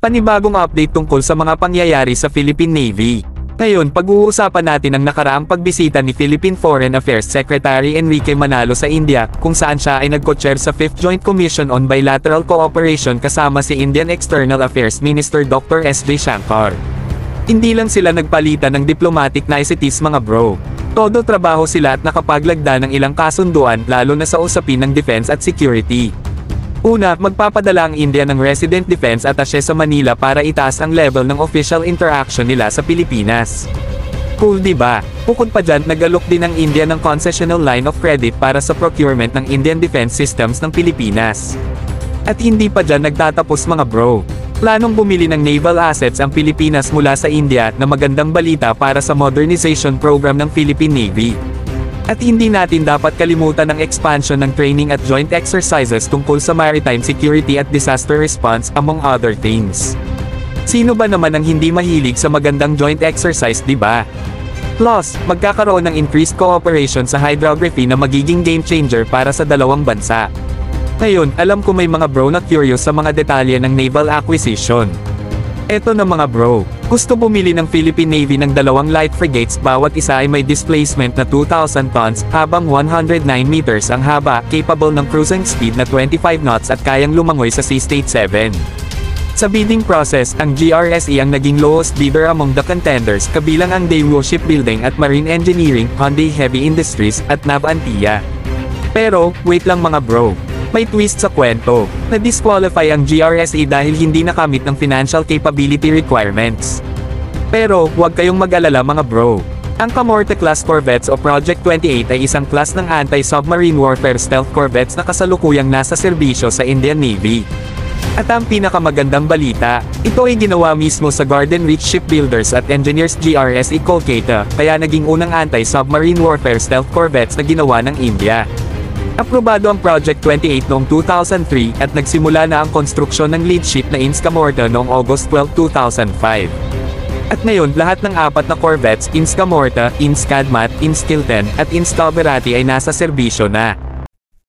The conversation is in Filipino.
Panibagong update tungkol sa mga pangyayari sa Philippine Navy. Ngayon, pag-uusapan natin ang nakaraang pagbisita ni Philippine Foreign Affairs Secretary Enrique Manalo sa India, kung saan siya ay nag-co-chair sa 5th Joint Commission on Bilateral Cooperation kasama si Indian External Affairs Minister Dr. S.J. Shankar. Hindi lang sila nagpalitan ng diplomatic niceties mga bro. Todo trabaho sila at nakapaglagda ng ilang kasunduan lalo na sa usapin ng defense at security. Una, magpapadala ang India ng resident defense attaché sa Manila para itaas ang level ng official interaction nila sa Pilipinas. Cool diba? Bukod pa dyan, nag-alok din ang India ng concessional line of credit para sa procurement ng Indian defense systems ng Pilipinas. At hindi pa dyan nagtatapos mga bro. Planong bumili ng naval assets ang Pilipinas mula sa India na magandang balita para sa modernization program ng Philippine Navy. At hindi natin dapat kalimutan ang expansion ng training at joint exercises tungkol sa maritime security at disaster response, among other things. Sino ba naman ang hindi mahilig sa magandang joint exercise, diba? Plus, magkakaroon ng increased cooperation sa hydrography na magiging game changer para sa dalawang bansa. Ngayon, alam ko may mga bro na curious sa mga detalye ng naval acquisition. Eto na mga bro, gusto bumili ng Philippine Navy ng 2 light frigates, bawat isa ay may displacement na 2,000 tons, habang 109 meters ang haba, capable ng cruising speed na 25 knots at kayang lumangoy sa Sea State 7. Sa bidding process, ang GRSE ang naging lowest bidder among the contenders, kabilang ang Daewoo Shipbuilding at Marine Engineering, Hyundai Heavy Industries, at Navantia. Pero, wait lang mga bro. May twist sa kwento. Na-disqualify ang GRSE dahil hindi nakamit ng financial capability requirements. Pero, huwag kayong mag-alala mga bro. Ang Camorte-class corvettes o Project 28 ay isang class ng anti-submarine warfare stealth corvettes na kasalukuyang nasa serbisyo sa Indian Navy. At ang pinakamagandang balita, ito ay ginawa mismo sa Garden Reach Shipbuilders at Engineers GRSE Kolkata, kaya naging unang anti-submarine warfare stealth corvettes na ginawa ng India. Aprobado ang Project 28 noong 2003 at nagsimula na ang konstruksyon ng lead ship na INS Camorta noong August 12, 2005. At ngayon, lahat ng 4 na corvettes, INS Camorta, INS Kadmat, INS Kilten, at INS Caberati ay nasa serbisyo na.